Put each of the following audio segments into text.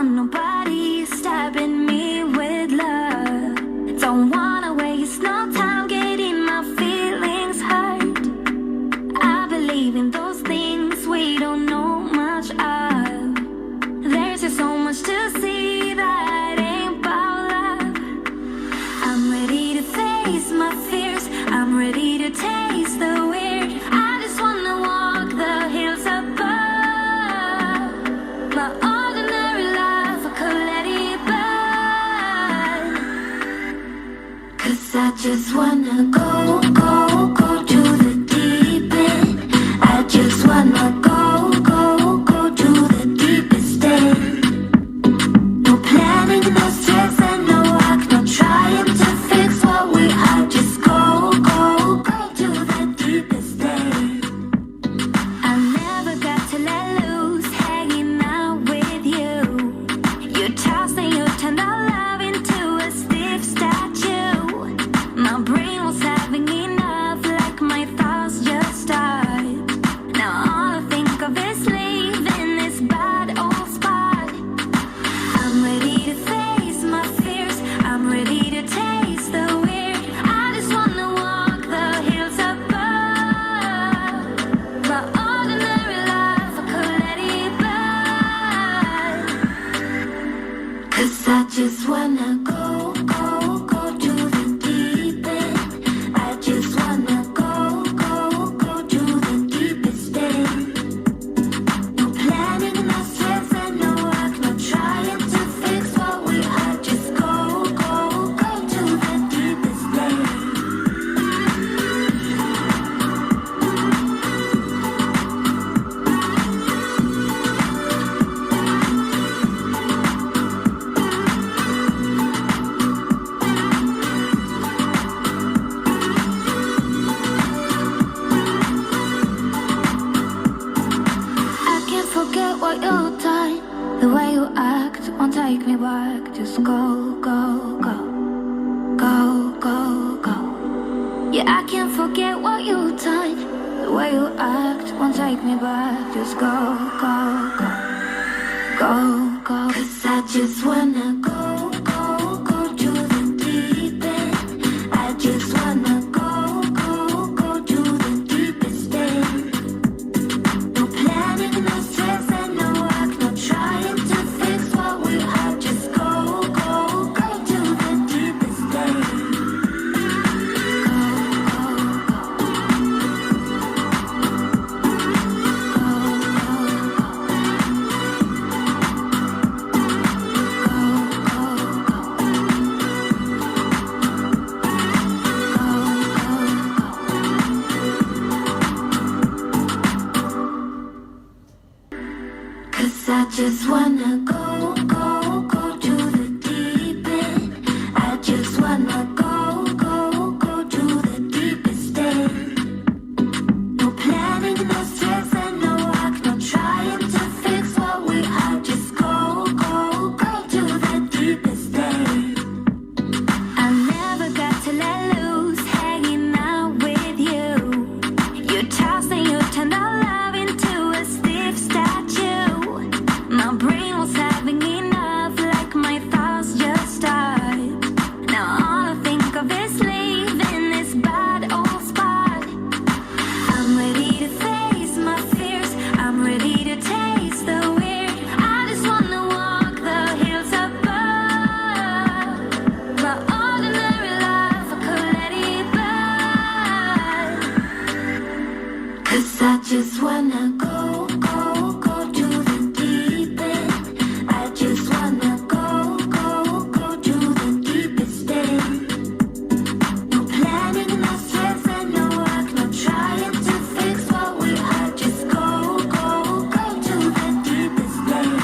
want nobody stopping me with love. Don't wanna waste no time getting my feelings hurt. I believe in those things we don't know much of. There's just so much to see that ain't about love. I'm ready to face my fears, I'm ready to taste the weird. I just wanna walk the hills above. My ordinary life, I could let it burn. 'Cause I just wanna go to the deep end. I just wanna go to the deepest end. No planning, no stress, and no work, no trying to fix what we are. Just go to the deepest end. I never got to let loose, hanging out with you. You tossed and you turned our love into a stiff statue. My brain was having enough, like my thoughts just stopped. Now all I think of is leaving this bad old spot. I'm ready to face my fears, I'm ready to taste the weird. I just wanna walk the hills above. My ordinary life, I could let it burn. 'Cause I just wanna go to the deep end. I just wanna go to the deepest end. No planning, no stress, and no work, no trying to fix what we are. Just go to the deepest end. I can't forget what you done. The way you act won't take me back. Just go. Yeah, I can't forget what you done. The way you act won't take me back. Just go. 'Cause I just wanna go to the deep end. I just wanna go to the deepest end. No planning, no stress, and no work, no trying to fix what we are. Just go to the deepest end. Cause I just wanna go to the deep end. I just wanna go to the deepest end. No planning, no stress, and no work, no trying to fix what we are. Just go to the deepest end. I never got to let loose, hanging out with you. You tossed and you turned our love into a stiff statue. My brain was having enough, like my thoughts just stopped. Now all I think of is leaving this bad old spot. I'm ready to face my fears, I'm ready to taste the weird. I just wanna walk the hills above. My ordinary life, I could let it burn. 'Cause I just wanna go to the deep end. I just wanna go to the deepest end. No planning, no stress, and no work, no trying to fix what we are. Just go to the deepest end.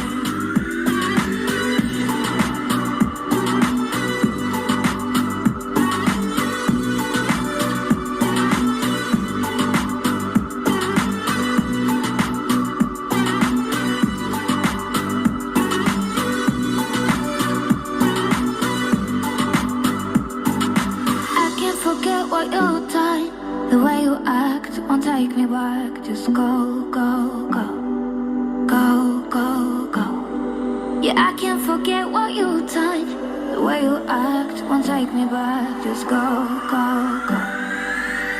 'Cause Yeah, I can't forget what you touch. The way you act won't take me back. Just go, go, go,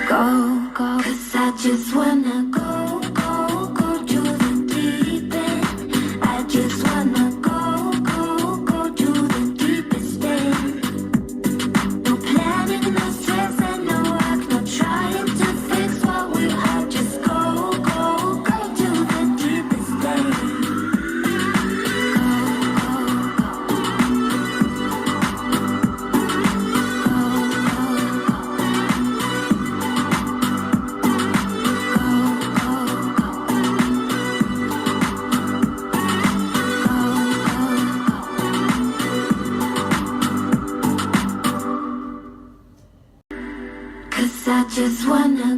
go, go. 'Cause I just wanna go, go, go to the deep end. I just wanna go, go, go to the deepest end. No planning, no stress, and no work, no trying to fix what we have. Just go, go, go to the deepest end. I just wanna